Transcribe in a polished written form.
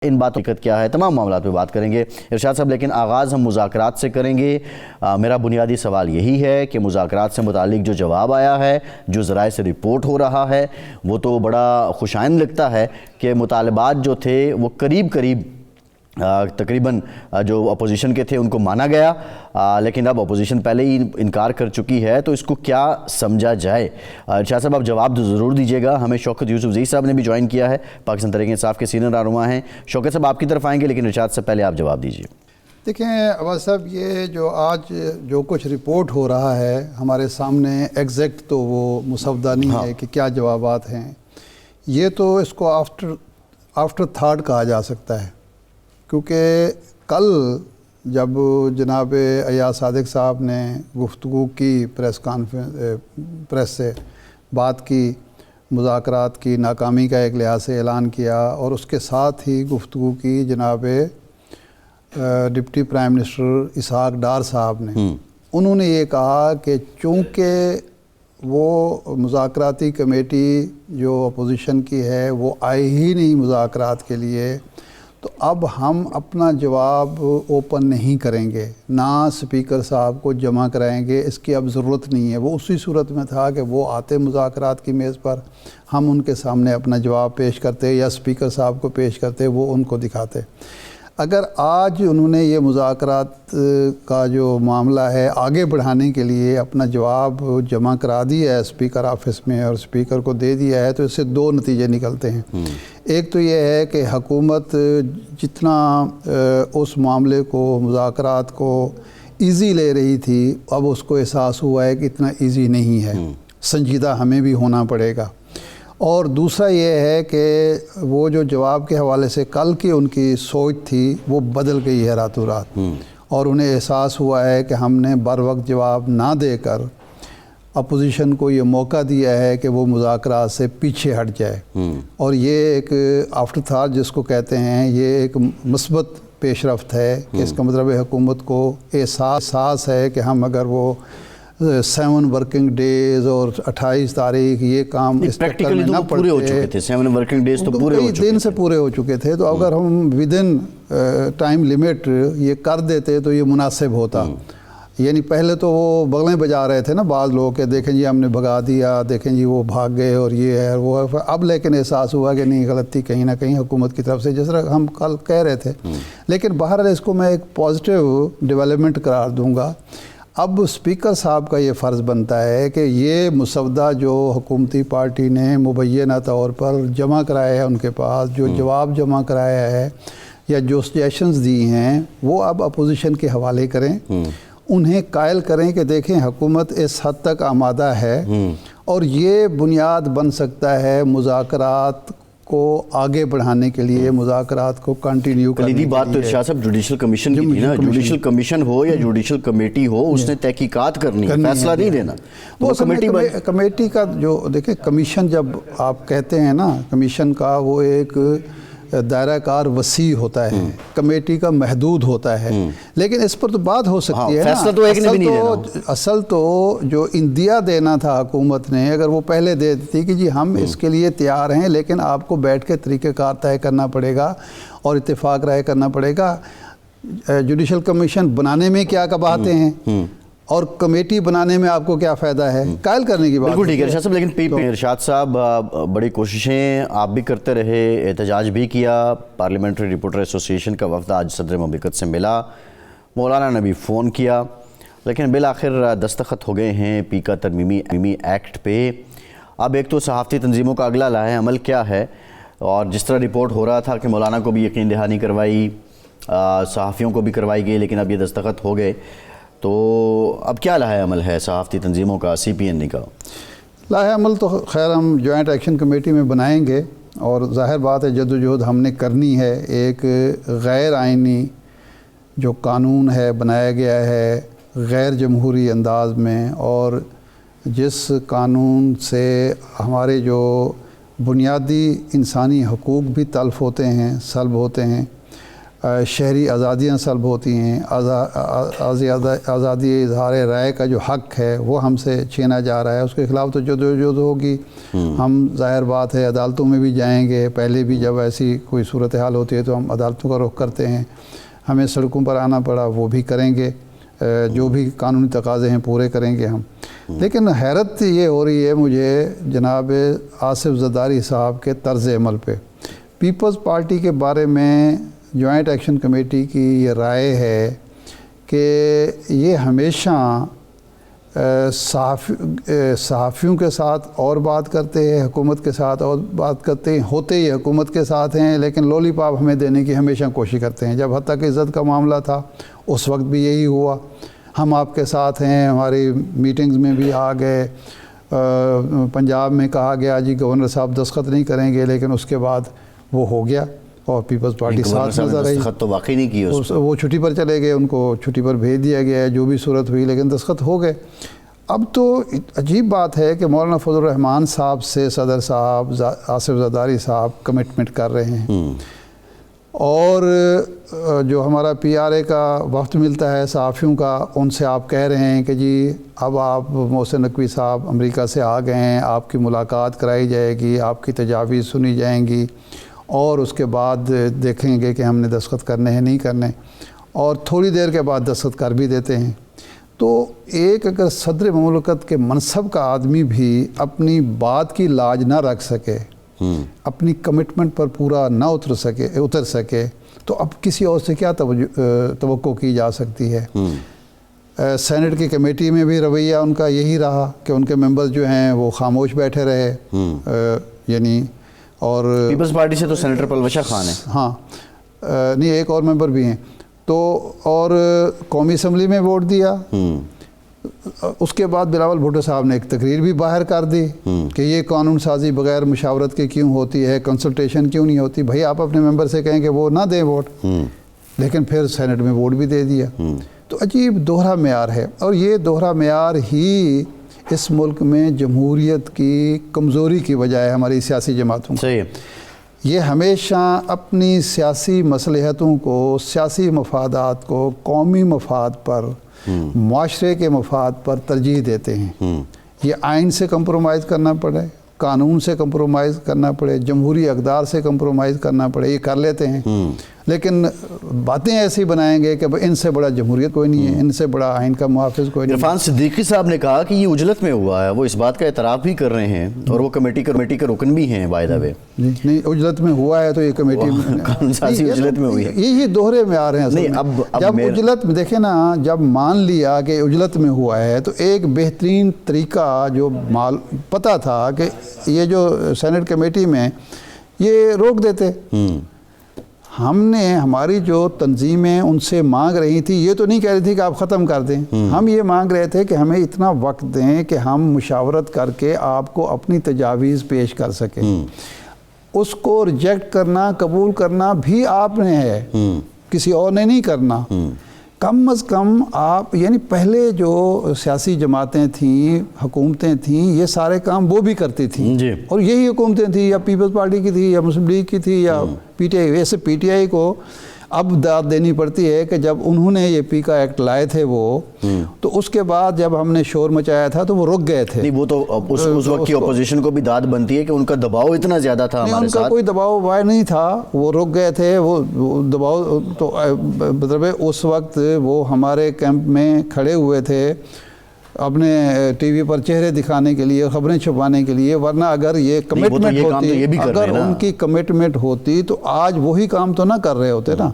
ان باتوں کی حقیقت کیا ہے، تمام معاملات پہ بات کریں گے ارشاد صاحب، لیکن آغاز ہم مذاکرات سے کریں گے۔ میرا بنیادی سوال یہی ہے کہ مذاکرات سے متعلق جو جواب آیا ہے، جو ذرائع سے رپورٹ ہو رہا ہے، وہ تو بڑا خوشائند لگتا ہے کہ مطالبات جو تھے وہ قریب تقریباً جو اپوزیشن کے تھے ان کو مانا گیا، لیکن اب اپوزیشن پہلے ہی انکار کر چکی ہے، تو اس کو کیا سمجھا جائے؟ ارشاد صاحب آپ جواب ضرور دیجیے گا۔ ہمیں شوکت یوسف زئی صاحب نے بھی جوائن کیا ہے، پاکستان تحریک انصاف کے سینئر رہنما ہیں۔ شوکت صاحب آپ کی طرف آئیں گے، لیکن ارشاد سے پہلے آپ جواب دیجیے۔ دیکھیں عباس صاحب، یہ جو آج جو کچھ رپورٹ ہو رہا ہے ہمارے سامنے ایگزیکٹ تو وہ مسودہ نہیں ہے کہ کیا جوابات ہیں، یہ تو اس کو آفٹر تھاٹ کہا جا سکتا ہے، کیونکہ کل جب جناب ایاز صادق صاحب نے گفتگو کی پریس سے بات کی، مذاکرات کی ناکامی کا ایک لحاظ سے اعلان کیا، اور اس کے ساتھ ہی گفتگو کی جناب deputy prime minister Ishaq Dar صاحب نے، انہوں نے یہ کہا کہ چونکہ وہ مذاکراتی کمیٹی جو اپوزیشن کی ہے وہ آئی ہی نہیں مذاکرات کے لیے، تو اب ہم اپنا جواب اوپن نہیں کریں گے، نہ سپیکر صاحب کو جمع کرائیں گے، اس کی اب ضرورت نہیں ہے۔ وہ اسی صورت میں تھا کہ وہ آتے مذاکرات کی میز پر، ہم ان کے سامنے اپنا جواب پیش کرتے یا سپیکر صاحب کو پیش کرتے، وہ ان کو دکھاتے۔ اگر آج انہوں نے یہ مذاکرات کا جو معاملہ ہے آگے بڑھانے کے لیے اپنا جواب جمع کرا دیا ہے اسپیکر آفس میں اور اسپیکر کو دے دیا ہے، تو اس سے دو نتیجے نکلتے ہیں۔ ایک تو یہ ہے کہ حکومت جتنا اس معاملے کو، مذاکرات کو ایزی لے رہی تھی، اب اس کو احساس ہوا ہے کہ اتنا ایزی نہیں ہے، سنجیدہ ہمیں بھی ہونا پڑے گا۔ اور دوسرا یہ ہے کہ وہ جو جواب کے حوالے سے کل کی ان کی سوچ تھی وہ بدل گئی ہے راتوں رات، اور انہیں احساس ہوا ہے کہ ہم نے بر وقت جواب نہ دے کر اپوزیشن کو یہ موقع دیا ہے کہ وہ مذاکرات سے پیچھے ہٹ جائے، اور یہ ایک آفٹر تھاٹ جس کو کہتے ہیں، یہ ایک مثبت پیش رفت ہے کہ اس کا مطلب حکومت کو احساس ہے کہ ہم اگر وہ 7 ورکنگ ڈیز اور 28 تاریخ یہ کام اس چکر میں نہ پڑتے، 7 ورکنگ ڈیز تو پورے ہو چکے تھے، دن سے پورے ہو چکے تھے، تو اگر ہم ودن ٹائم لیمٹ یہ کر دیتے تو یہ مناسب ہوتا۔ یعنی پہلے تو وہ بغلیں بجا رہے تھے نا بعض لوگ کہ دیکھیں جی ہم نے بھگا دیا، دیکھیں جی وہ بھاگ گئے اور یہ ہے وہ ہے، اب لیکن احساس ہوا کہ نہیں، غلطی کہیں نہ کہیں حکومت کی طرف سے، جس طرح ہم کل کہہ رہے تھے۔ لیکن بہرحال اس کو میں ایک پازیٹیو ڈیولپمنٹ قرار دوں گا۔ اب اسپیکر صاحب کا یہ فرض بنتا ہے کہ یہ مسودہ جو حکومتی پارٹی نے مبینہ طور پر جمع کرایا ہے، ان کے پاس جو جواب جمع کرایا ہے یا جو سجیشنز دی ہیں، وہ اب اپوزیشن کے حوالے کریں، انہیں قائل کریں کہ دیکھیں حکومت اس حد تک آمادہ ہے، اور یہ بنیاد بن سکتا ہے مذاکرات کو آگے بڑھانے کے لیے، مذاکرات کو کنٹینیو کرنے کے لیے۔ کلیدی بات تو ارشاد صاحب جوڈیشل کمیشن کی تھی نا، جوڈیشل کمیشن ہو یا جوڈیشل کمیٹی ہو، اس نے تحقیقات کرنی ہے، فیصلہ نہیں دینا۔ وہ کمیٹی کا جو دیکھیں، کمیشن جب آپ کہتے ہیں نا، کمیشن کا وہ ایک دائرہ کار وسیع ہوتا ہے، کمیٹی کا محدود ہوتا ہے، لیکن اس پر تو بات ہو سکتی ہے نا۔ اصل تو جو اندیا دینا تھا حکومت نے، اگر وہ پہلے دے دیتی کہ جی ہم اس کے لیے تیار ہیں، لیکن آپ کو بیٹھ کے طریقہ کار طے کرنا پڑے گا اور اتفاق رائے کرنا پڑے گا۔ جوڈیشل کمیشن بنانے میں کیا کباہتے ہیں اور کمیٹی بنانے میں آپ کو کیا فائدہ ہے، قائل کرنے کی بات۔ بالکل ٹھیک ہے ارشاد صاحب، لیکن ارشاد صاحب بڑی کوششیں آپ بھی کرتے رہے، احتجاج بھی کیا، پارلیمنٹری رپورٹر ایسوسی ایشن کا وفد آج صدر مملکت سے ملا، مولانا نے بھی فون کیا، لیکن بالآخر دستخط ہو گئے ہیں پی کا ترمیمی ایکٹ پہ۔ اب ایک تو صحافتی تنظیموں کا اگلا لاہے عمل کیا ہے، اور جس طرح رپورٹ ہو رہا تھا کہ مولانا کو بھی یقین دہانی کروائی، صحافیوں کو بھی کروائی گئی، لیکن اب یہ دستخط ہو گئے، تو اب کیا لاہے عمل ہے صحافتی تنظیموں کا، سی پی این کا؟ لاہے عمل تو خیر ہم جوائنٹ ایکشن کمیٹی میں بنائیں گے، اور ظاہر بات ہے جدوجہد ہم نے کرنی ہے۔ ایک غیر آئینی جو قانون ہے بنایا گیا ہے غیر جمہوری انداز میں، اور جس قانون سے ہمارے جو بنیادی انسانی حقوق بھی تلف ہوتے ہیں، سلب ہوتے ہیں، شہری آزادیاں سلب ہوتی ہیں، آزادی اظہار رائے کا جو حق ہے وہ ہم سے چھینا جا رہا ہے، اس کے خلاف تو جدوجہد ہوگی۔ ہم ظاہر بات ہے عدالتوں میں بھی جائیں گے، پہلے بھی جب ایسی کوئی صورتحال ہوتی ہے تو ہم عدالتوں کا رخ کرتے ہیں، ہمیں سڑکوں پر آنا پڑا وہ بھی کریں گے، جو بھی قانونی تقاضے ہیں پورے کریں گے ہم۔ لیکن حیرت یہ ہو رہی ہے مجھے جناب آصف زرداری صاحب کے طرز عمل پہ۔ پیپلز پارٹی کے بارے میں جوائنٹ ایکشن کمیٹی کی یہ رائے ہے کہ یہ ہمیشہ صحافیوں کے ساتھ اور بات کرتے ہیں، حکومت کے ساتھ اور بات کرتے ہیں، ہوتے ہی حکومت کے ساتھ ہیں، لیکن لولی پاپ ہمیں دینے کی ہمیشہ کوشش کرتے ہیں۔ جب حتیٰ کہ عزت کا معاملہ تھا اس وقت بھی یہی ہوا، ہم آپ کے ساتھ ہیں، ہماری میٹنگز میں بھی آ گئے، پنجاب میں کہا گیا جی گورنر صاحب دستخط نہیں کریں گے، لیکن اس کے بعد وہ ہو گیا اور پیپلز پارٹی ساتھ نظر رہی۔ دستخط تو واقعی نہیں کیے، وہ چھٹی پر چلے گئے، ان کو چھٹی پر بھیج دیا گیا ہے، جو بھی صورت ہوئی، لیکن دستخط ہو گئے۔ اب تو عجیب بات ہے کہ مولانا فضل الرحمان صاحب سے صدر صاحب آصف زرداری صاحب کمٹمنٹ کر رہے ہیں، اور جو ہمارا پی آر اے کا وفد ملتا ہے صحافیوں کا، ان سے آپ کہہ رہے ہیں کہ جی اب آپ محسن نقوی صاحب امریکہ سے آ گئے ہیں، آپ کی ملاقات کرائی جائے گی، آپ کی تجاویز سنی جائیں گی، اور اس کے بعد دیکھیں گے کہ ہم نے دستخط کرنے ہیں نہیں کرنے، اور تھوڑی دیر کے بعد دستخط کر بھی دیتے ہیں۔ تو ایک اگر صدر مملکت کے منصب کا آدمی بھی اپنی بات کی لاج نہ رکھ سکے، اپنی کمٹمنٹ پر پورا نہ اتر سکے، تو اب کسی اور سے کیا توقع کی جا سکتی ہے؟ سینٹ کی کمیٹی میں بھی رویہ ان کا یہی رہا کہ ان کے ممبرز جو ہیں وہ خاموش بیٹھے رہے، یعنی اور پیپلز پارٹی سے تو سینیٹر پلوشا خان ہیں، ہاں نہیں ایک اور ممبر بھی ہیں، تو اور قومی اسمبلی میں ووٹ دیا۔ اس کے بعد بلاول بھٹو صاحب نے ایک تقریر بھی باہر کر دی کہ یہ قانون سازی بغیر مشاورت کے کیوں ہوتی ہے، کنسلٹیشن کیوں نہیں ہوتی۔ بھائی آپ اپنے ممبر سے کہیں کہ وہ نہ دیں ووٹ، لیکن پھر سینٹ میں ووٹ بھی دے دیا۔ تو عجیب دوہرا معیار ہے، اور یہ دوہرا معیار ہی اس ملک میں جمہوریت کی کمزوری کی وجہ ہے ہماری سیاسی جماعتوں کو۔ صحیح۔ یہ ہمیشہ اپنی سیاسی مصلحتوں کو، سیاسی مفادات کو قومی مفاد پر، معاشرے کے مفاد پر ترجیح دیتے ہیں۔ یہ آئین سے کمپرومائز کرنا پڑے، قانون سے کمپرومائز کرنا پڑے، جمہوری اقدار سے کمپرومائز کرنا پڑے، یہ کر لیتے ہیں، لیکن باتیں ایسی بنائیں گے کہ ان سے بڑا جمہوریت کوئی نہیں ہے، ان سے بڑا آئین کا محافظ کوئی نہیں ہے۔ عرفان صدیقی صاحب نے کہا کہ یہ اجلت میں ہوا ہے، وہ اس بات کا اعتراف بھی کر رہے ہیں، اور وہ کمیٹی کا رکن بھی ہیں بائی دا وے۔ نہیں اجلت میں ہوا ہے تو یہ کمیٹی قانون سازی اجلت میں ہوئی ہے، یہی دوہرے معیار ہیں۔ جب اجلت میں دیکھیں نا، جب مان لیا کہ اجلت میں ہوا ہے تو ایک بہترین طریقہ جو پتہ تھا کہ یہ جو سینٹ کمیٹی میں یہ روک دیتے۔ ہم نے ہماری جو تنظیمیں ان سے مانگ رہی تھی، یہ تو نہیں کہہ رہی تھی کہ آپ ختم کر دیں، ہم یہ مانگ رہے تھے کہ ہمیں اتنا وقت دیں کہ ہم مشاورت کر کے آپ کو اپنی تجاویز پیش کر سکیں۔ اس کو ریجیکٹ کرنا، قبول کرنا بھی آپ نے ہے، کسی اور نے نہیں کرنا۔ کم از کم آپ، یعنی پہلے جو سیاسی جماعتیں تھیں، حکومتیں تھیں، یہ سارے کام وہ بھی کرتی تھیں، اور یہی حکومتیں تھیں، یا پیپلز پارٹی کی تھی، یا مسلم لیگ کی تھی، یا پی ٹی آئی۔ ویسے پی ٹی آئی کو اب داد دینی پڑتی ہے کہ جب انہوں نے یہ پی کا ایکٹ لائے تھے وہ، تو اس کے بعد جب ہم نے شور مچایا تھا تو وہ رک گئے تھے۔ نہیں، وہ تو اس وقت کی اپوزیشن کو بھی داد بنتی ہے کہ ان کا دباؤ اتنا زیادہ تھا ہمارے ساتھ۔ ان کا کوئی دباؤ وائر نہیں تھا، وہ رک گئے تھے، وہ دباؤ تو مطلب اس وقت وہ ہمارے کیمپ میں کھڑے ہوئے تھے اپنے ٹی وی پر چہرے دکھانے کے لیے، خبریں چھپانے کے لیے، ورنہ اگر یہ کمٹمنٹ ہوتی، اگر ان کی کمٹمنٹ ہوتی تو آج وہی کام تو نہ کر رہے ہوتے نا۔